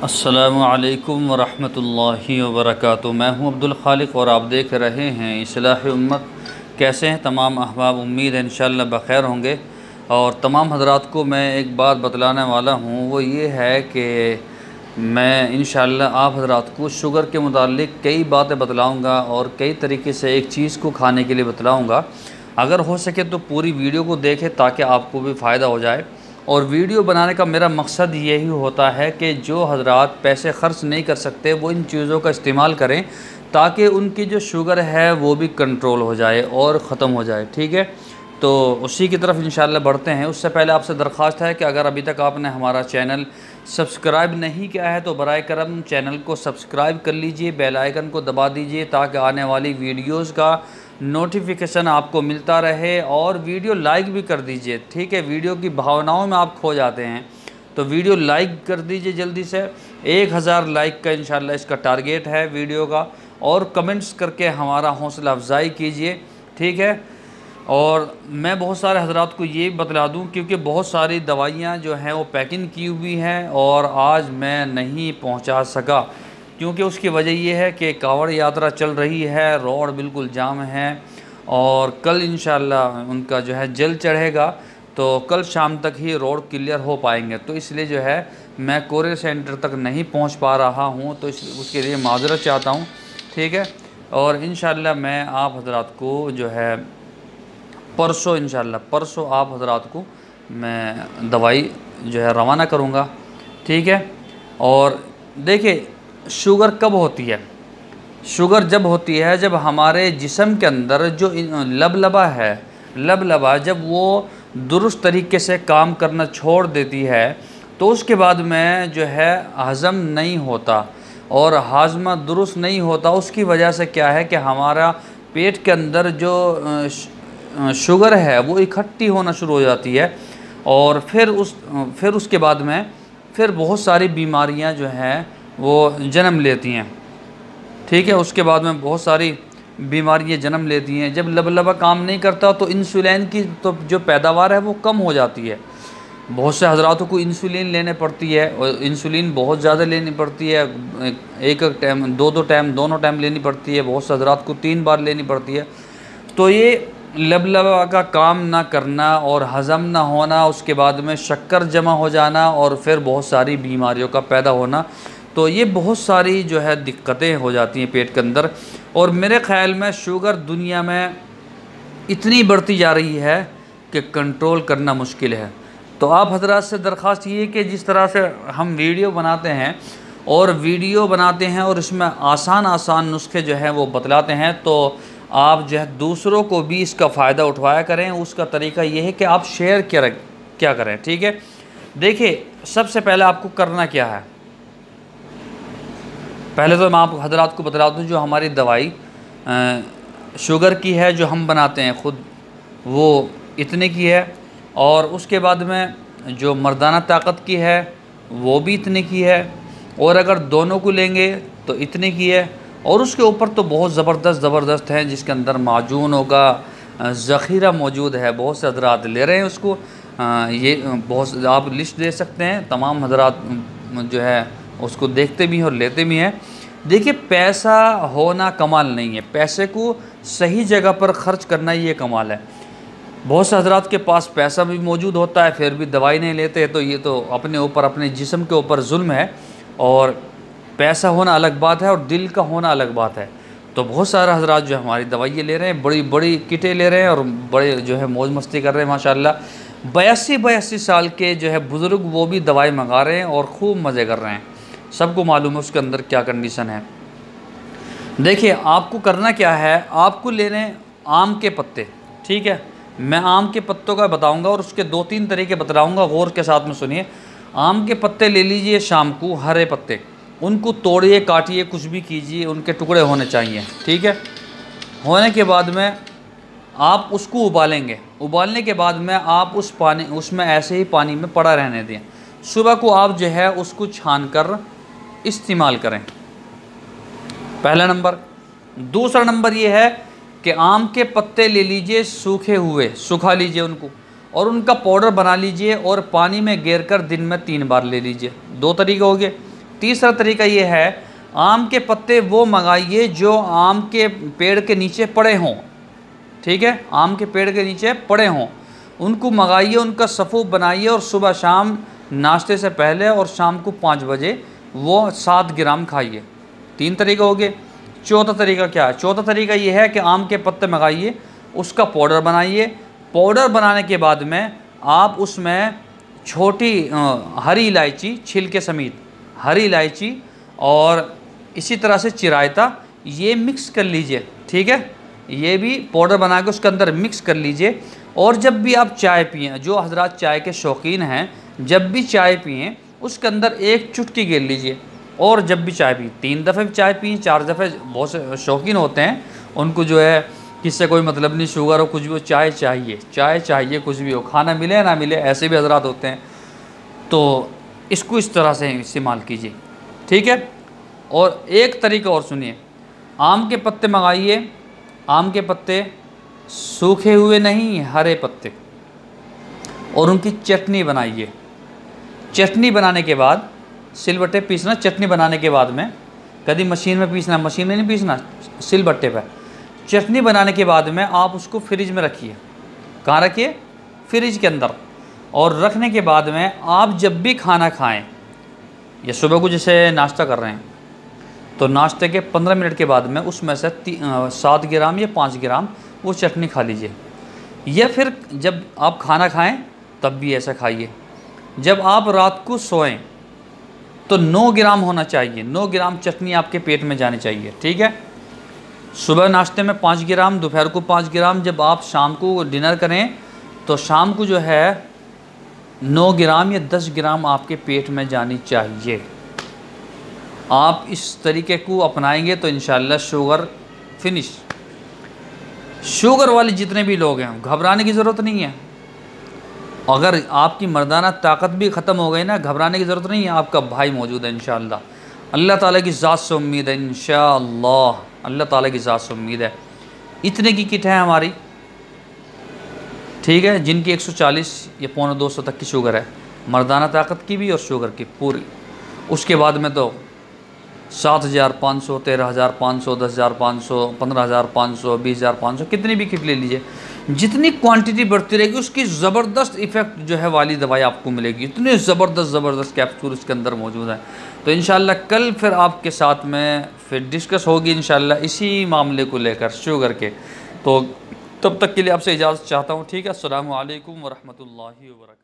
अस्सलामु अलैकुम वरहमतुल्लाहि वबरकातुहू। मैं हूं अब्दुल खालिक और आप देख रहे हैं इस्लाह उम्मत। कैसे हैं तमाम अहबाब? उम्मीद है इंशाअल्लाह बख़ैर होंगे। और तमाम हज़रात को मैं एक बात बतलाने वाला हूं, वो ये है कि मैं इंशाअल्लाह आप हज़रात को शुगर के मुतालिक कई बातें बतलाऊँगा और कई तरीके से एक चीज़ को खाने के लिए बतलाऊँगा। अगर हो सके तो पूरी वीडियो को देखें ताकि आपको भी फ़ायदा हो जाए। और वीडियो बनाने का मेरा मकसद यही होता है कि जो हज़रात पैसे ख़र्च नहीं कर सकते वो इन चीज़ों का इस्तेमाल करें ताकि उनकी जो शुगर है वो भी कंट्रोल हो जाए और ख़त्म हो जाए। ठीक है, तो उसी की तरफ इंशाअल्लाह बढ़ते हैं। उससे पहले आपसे दरख्वास्त है कि अगर अभी तक आपने हमारा चैनल सब्सक्राइब नहीं किया है तो बराए करम चैनल को सब्सक्राइब कर लीजिए, बेल आइकन को दबा दीजिए ताकि आने वाली वीडियोज़ का नोटिफिकेशन आपको मिलता रहे। और वीडियो लाइक भी कर दीजिए। ठीक है, वीडियो की भावनाओं में आप खो जाते हैं तो वीडियो लाइक कर दीजिए जल्दी से। 1000 लाइक का इंशाल्लाह इसका टारगेट है वीडियो का। और कमेंट्स करके हमारा हौसला अफजाई कीजिए। ठीक है, और मैं बहुत सारे हज़रात को ये बतला दूं क्योंकि बहुत सारी दवाइयाँ जो हैं वो पैकिंग की हुई हैं और आज मैं नहीं पहुंचा सका क्योंकि उसकी वजह ये है कि कांवड़ यात्रा चल रही है, रोड बिल्कुल जाम है। और कल इंशाल्लाह उनका जो है जल चढ़ेगा तो कल शाम तक ही रोड क्लियर हो पाएंगे। तो इसलिए जो है मैं कोरियर सेंटर तक नहीं पहुंच पा रहा हूं, तो उसके लिए माजरत चाहता हूं। ठीक है, और इंशाल्लाह मैं आप हज़रात को जो है परसों आप हज़रात को मैं दवाई जो है रवाना करूँगा। ठीक है, और देखिए शुगर कब होती है? शुगर जब होती है जब हमारे जिस्म के अंदर जो लबलबा जब वो दुरुस्त तरीके से काम करना छोड़ देती है तो उसके बाद में जो है हज़म नहीं होता और हाजमा दुरुस्त नहीं होता। उसकी वजह से क्या है कि हमारा पेट के अंदर जो शुगर है वो इकट्ठी होना शुरू हो जाती है और फिर उसके बाद में फिर बहुत सारी बीमारियां जो हैं वो जन्म लेती हैं। ठीक है, उसके बाद में बहुत सारी बीमारियां जन्म लेती हैं। जब लबलबा काम नहीं करता तो इंसुलिन की तो जो पैदावार है वो कम हो जाती है। बहुत से हज़रातों को इंसुलिन लेने पड़ती है और इंसुलिन बहुत ज़्यादा लेनी पड़ती है। एक टाइम दो टाइम दोनों टाइम लेनी पड़ती है। बहुत से हज़रात को 3 बार लेनी पड़ती है। तो ये लबलबा का काम ना करना और हज़म ना होना, उसके बाद में शक्कर जमा हो जाना और फिर बहुत सारी बीमारियों का पैदा होना, तो ये बहुत सारी जो है दिक्कतें हो जाती हैं पेट के अंदर। और मेरे ख़्याल में शुगर दुनिया में इतनी बढ़ती जा रही है कि कंट्रोल करना मुश्किल है। तो आप हज़रात से दरख्वास्त ये है कि जिस तरह से हम वीडियो बनाते हैं और इसमें आसान नुस्खे जो हैं वो बतलाते हैं, तो आप जो है दूसरों को भी इसका फ़ायदा उठवाया करें। उसका तरीका ये है कि आप शेयर क्या करें। ठीक है, देखिए सबसे पहले आपको करना क्या है, पहले तो मैं आप हज़रात को बता दूं जो हमारी दवाई शुगर की है जो हम बनाते हैं ख़ुद, वो इतने की है। और उसके बाद में जो मर्दाना ताकत की है वो भी इतने की है। और अगर दोनों को लेंगे तो इतने की है। और उसके ऊपर तो बहुत ज़बरदस्त हैं जिसके अंदर माजूनों का ज़ख़ीरा मौजूद है। बहुत से हज़रात ले रहे हैं उसको। ये बहुत आप लिस्ट दे सकते हैं, तमाम हज़रात जो है उसको देखते भी हैं और लेते भी हैं। देखिए पैसा होना कमाल नहीं है, पैसे को सही जगह पर ख़र्च करना ये कमाल है। बहुत से हज़रात के पास पैसा भी मौजूद होता है फिर भी दवाई नहीं लेते, तो ये तो अपने ऊपर अपने जिस्म के ऊपर जुल्म है। और पैसा होना अलग बात है और दिल का होना अलग बात है। तो बहुत सारे हज़रात जो हमारी दवाइयाँ ले रहे हैं, बड़ी बड़ी किटें ले रहे हैं और बड़े जो है मौज मस्ती कर रहे हैं माशाल्लाह। 82 साल के जो है बुज़ुर्ग वो भी दवाई मंगा रहे हैं और खूब मज़े कर रहे हैं। सबको मालूम है उसके अंदर क्या कंडीशन है। देखिए आपको करना क्या है, आपको लेने आम के पत्ते। ठीक है, मैं आम के पत्तों का बताऊंगा और उसके 2-3 तरीके बतलाऊंगा, गौर के साथ में सुनिए। आम के पत्ते ले लीजिए शाम को, हरे पत्ते, उनको तोड़िए काटिए कुछ भी कीजिए, उनके टुकड़े होने चाहिए। ठीक है, होने के बाद में आप उसको उबालेंगे। उबालने के बाद में आप उसमें ऐसे ही पानी में पड़ा रहने दें। सुबह को आप जो है उसको छान कर इस्तेमाल करें, पहला नंबर। दूसरा नंबर ये है कि आम के पत्ते ले लीजिए सूखे हुए, सुखा लीजिए उनको और उनका पाउडर बना लीजिए और पानी में गेर कर दिन में 3 बार ले लीजिए। 2 तरीके हो गए। तीसरा तरीका ये है, आम के पत्ते वो मंगाइए जो आम के पेड़ के नीचे पड़े हों। ठीक है, आम के पेड़ के नीचे पड़े हों, उनको मंगाइए, उनका सफ़ू बनाइए और सुबह शाम नाश्ते से पहले और शाम को 5 बजे वो 7 ग्राम खाइए। 3 तरीका हो गए। चौथा तरीका क्या है? चौथा तरीका ये है कि आम के पत्ते मंगाइए, उसका पाउडर बनाइए। पाउडर बनाने के बाद में आप उसमें छोटी हरी इलायची छिलके समेत, हरी इलायची और इसी तरह से चिरायता, ये मिक्स कर लीजिए। ठीक है, ये भी पाउडर बना के उसके अंदर मिक्स कर लीजिए। और जब भी आप चाय पिएं, जो हजरात चाय के शौकीन हैं, जब भी चाय पिएं उसके अंदर एक चुटकी गिर लीजिए। और जब भी चाय पिए, 3 दफ़े चाय पिए, 4 दफ़े, बहुत से शौकीन होते हैं उनको जो है किससे कोई मतलब नहीं, शुगर हो कुछ भी हो, चाय चाहिए, चाय चाहिए, कुछ भी हो, खाना मिले ना मिले, ऐसे भी हजरात होते हैं। तो इसको इस तरह से इस्तेमाल कीजिए। ठीक है। और एक तरीका और सुनिए, आम के पत्ते मंगाइए, आम के पत्ते सूखे हुए नहीं, हरे पत्ते, और उनकी चटनी बनाइए। चटनी बनाने के बाद सिलबट्टे पीसना। चटनी बनाने के बाद में कभी मशीन में पीसना, मशीन में नहीं पीसना, सिलबट्टे पर। चटनी बनाने के बाद में आप उसको फ्रिज में रखिए। कहाँ रखिए? फ्रिज के अंदर। और रखने के बाद में आप जब भी खाना खाएं, या सुबह को जैसे नाश्ता कर रहे हैं तो नाश्ते के 15 मिनट के बाद में उसमें से 7 ग्राम या 5 ग्राम वो चटनी खा लीजिए। या फिर जब आप खाना खाएं तब भी ऐसा खाइए। जब आप रात को सोएं तो 9 ग्राम होना चाहिए, 9 ग्राम चटनी आपके पेट में जानी चाहिए। ठीक है। सुबह नाश्ते में 5 ग्राम, दोपहर को 5 ग्राम, जब आप शाम को डिनर करें तो शाम को जो है 9 ग्राम या 10 ग्राम आपके पेट में जानी चाहिए। आप इस तरीके को अपनाएंगे तो इंशाल्लाह शुगर फिनिश। शुगर वाले जितने भी लोग हैं, घबराने की ज़रूरत नहीं है। अगर आपकी मर्दाना ताकत भी ख़त्म हो गई ना, घबराने की ज़रूरत नहीं है, आपका भाई मौजूद है इंशाअल्लाह। अल्लाह ताला की ज़ात से उम्मीद है इंशाअल्लाह, अल्लाह ताला की ज़ात से उम्मीद है। इतने की किट है हमारी। ठीक है, जिनकी 140 या 250 तक की शुगर है, मर्दाना ताकत की भी और शुगर की पूरी। उसके बाद में तो 7,500, 13,500, 10,500, 15,500, 20,500, कितनी भी किट ले लीजिए। जितनी क्वांटिटी बढ़ती रहेगी उसकी ज़बरदस्त इफ़ेक्ट जो है वाली दवाई आपको मिलेगी। इतने ज़बरदस्त कैप्सूल इसके अंदर मौजूद हैं। तो इंशाल्लाह कल फिर आपके साथ में फिर डिस्कस होगी इंशाल्लाह इसी मामले को लेकर, शुगर के। तो तब तक के लिए आपसे इजाज़त चाहता हूँ। ठीक है, अस्सलामु अलैकुम व रहमतुल्लाहि व बरकातहू।